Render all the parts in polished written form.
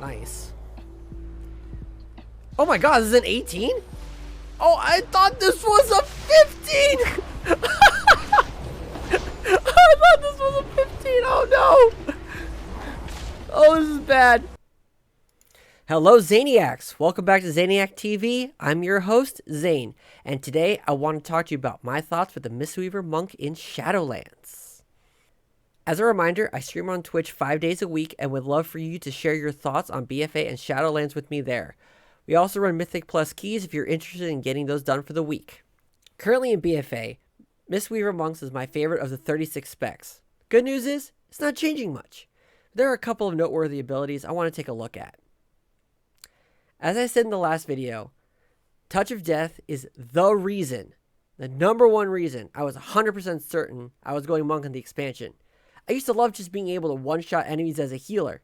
Nice. Oh my god, this is an 18? Oh, I thought this was a 15! I thought this was a 15! Oh no! Oh, this is bad. Hello, Zaniacs. Welcome back to Zaniac TV. I'm your host, Zane. And today, I want to talk to you about my thoughts with the Mistweaver monk in Shadowlands. As a reminder, I stream on Twitch 5 days a week and would love for you to share your thoughts on BFA and Shadowlands with me there. We also run Mythic Plus keys if you're interested in getting those done for the week. Currently in BFA, Mistweaver Monks is my favorite of the 36 specs. Good news is, it's not changing much. There are a couple of noteworthy abilities I want to take a look at. As I said in the last video, Touch of Death is the reason, the number one reason I was 100% certain I was going Monk in the expansion. I used to love just being able to one-shot enemies as a healer.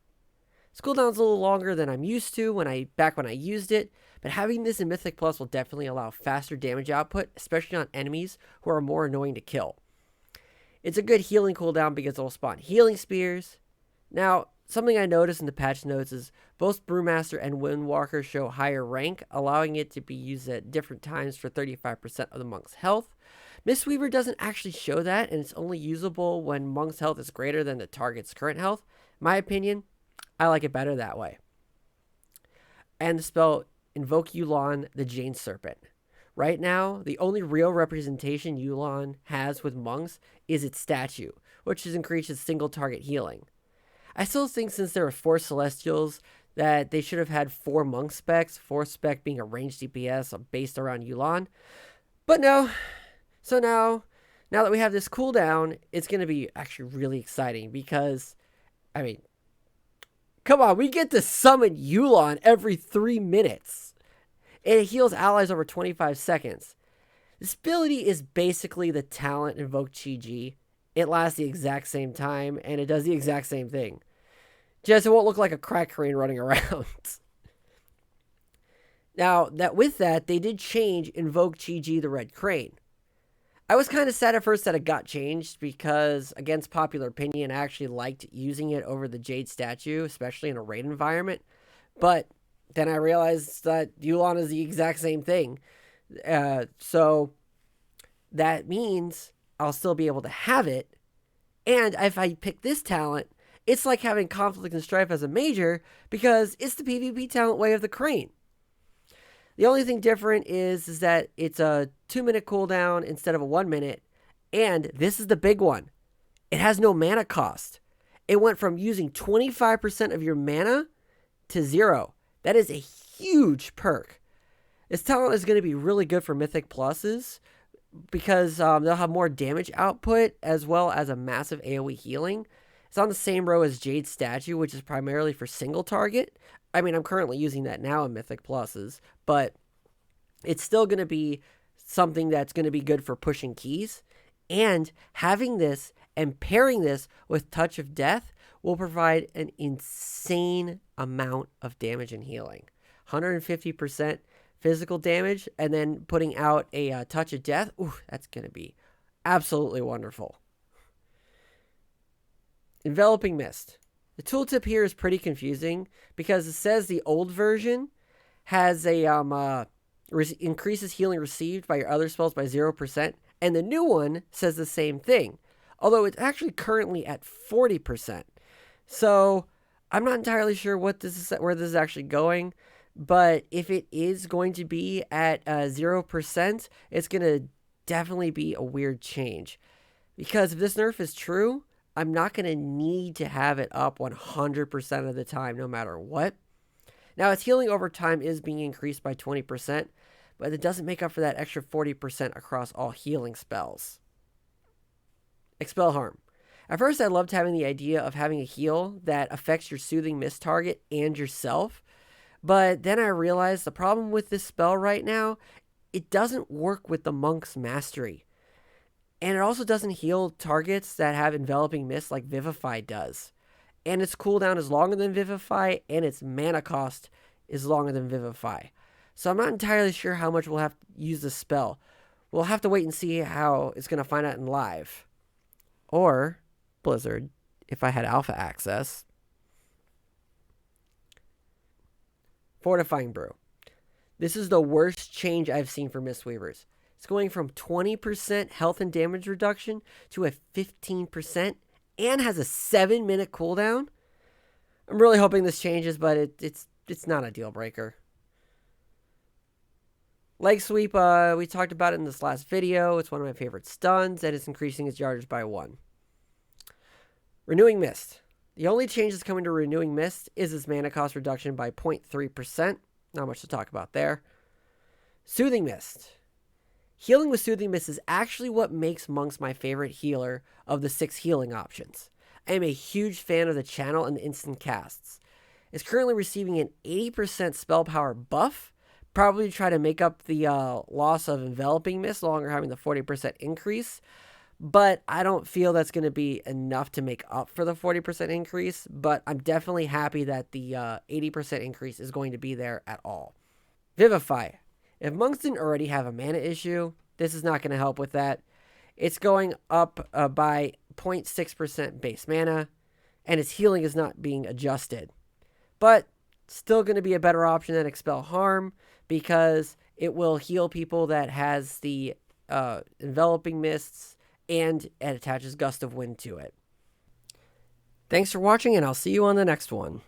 Its cooldown's a little longer than I'm used to back when I used it, but having this in Mythic Plus will definitely allow faster damage output, especially on enemies who are more annoying to kill. It's a good healing cooldown because it will spawn healing spears. Now, something I noticed in the patch notes is both Brewmaster and Windwalker show higher rank, allowing it to be used at different times for 35% of the monk's health. Mistweaver doesn't actually show that, and it's only usable when monk's health is greater than the target's current health. In my opinion, I like it better that way. And the spell Invoke Yulon, the Jane Serpent. Right now, the only real representation Yulon has with monks is its statue, which has increased its single target healing. I still think since there are 4 Celestials that they should have had 4 monk specs, 4th spec being a ranged DPS based around Yulon. But no. So now that we have this cooldown, it's going to be actually really exciting because, I mean, come on, we get to summon Yulon every 3 minutes. And it heals allies over 25 seconds. This ability is basically the talent Invoke Chi-Ji. It lasts the exact same time, and it does the exact same thing. Just it won't look like a crack crane running around. Now, with that, they did change Invoke Chi-Ji the Red Crane. I was kind of sad at first that it got changed because, against popular opinion, I actually liked using it over the Jade statue, especially in a raid environment. But then I realized that Yulon is the exact same thing. So that means I'll still be able to have it. And if I pick this talent, it's like having Conflict and Strife as a major because it's the PvP talent way of the Crane. The only thing different is that it's a 2-minute cooldown instead of a 1 minute. And this is the big one. It has no mana cost. It went from using 25% of your mana to 0. That is a huge perk. This talent is going to be really good for Mythic Pluses because they'll have more damage output as well as a massive AoE healing. It's on the same row as Jade Statue, which is primarily for single target. I mean, I'm currently using that now in Mythic Pluses, but it's still going to be something that's going to be good for pushing keys. And having this and pairing this with Touch of Death will provide an insane amount of damage and healing. 150% physical damage, and then putting out a Touch of Death. Ooh, that's going to be absolutely wonderful. Enveloping Mist. The tooltip here is pretty confusing because it says the old version has a increases healing received by your other spells by 0%, and the new one says the same thing, although it's actually currently at 40%. So I'm not entirely sure where this is actually going, but if it is going to be at 0%, it's going to definitely be a weird change. Because if this nerf is true, I'm not going to need to have it up 100% of the time, no matter what. Now, its healing over time is being increased by 20%, but it doesn't make up for that extra 40% across all healing spells. Expel Harm. At first, I loved having the idea of having a heal that affects your Soothing Mist target and yourself, but then I realized the problem with this spell right now, it doesn't work with the Monk's Mastery. And it also doesn't heal targets that have Enveloping Mist like Vivify does. And its cooldown is longer than Vivify, and its mana cost is longer than Vivify. So I'm not entirely sure how much we'll have to use this spell. We'll have to wait and see how it's going to find out in live. Or Blizzard, if I had alpha access. Fortifying Brew. This is the worst change I've seen for Mistweavers. It's going from 20% health and damage reduction to a 15% and has a 7-minute cooldown. I'm really hoping this changes, but it's not a deal breaker. Leg sweep, we talked about it in this last video. It's one of my favorite stuns, and it's increasing its yardage by 1. Renewing Mist. The only change that's coming to Renewing Mist is its mana cost reduction by 0.3%. Not much to talk about there. Soothing Mist. Healing with Soothing Mist is actually what makes Monks my favorite healer of the 6 healing options. I am a huge fan of the channel and the instant casts. It's currently receiving an 80% spell power buff, probably to try to make up the loss of Enveloping Mist, no longer having the 40% increase. But I don't feel that's going to be enough to make up for the 40% increase. But I'm definitely happy that the 80% increase is going to be there at all. Vivify. If Monks didn't already have a mana issue, this is not going to help with that. It's going up by 0.6% base mana, and its healing is not being adjusted. But still going to be a better option than Expel Harm, because it will heal people that has the Enveloping Mists, and it attaches Gust of Wind to it. Thanks for watching, and I'll see you on the next one.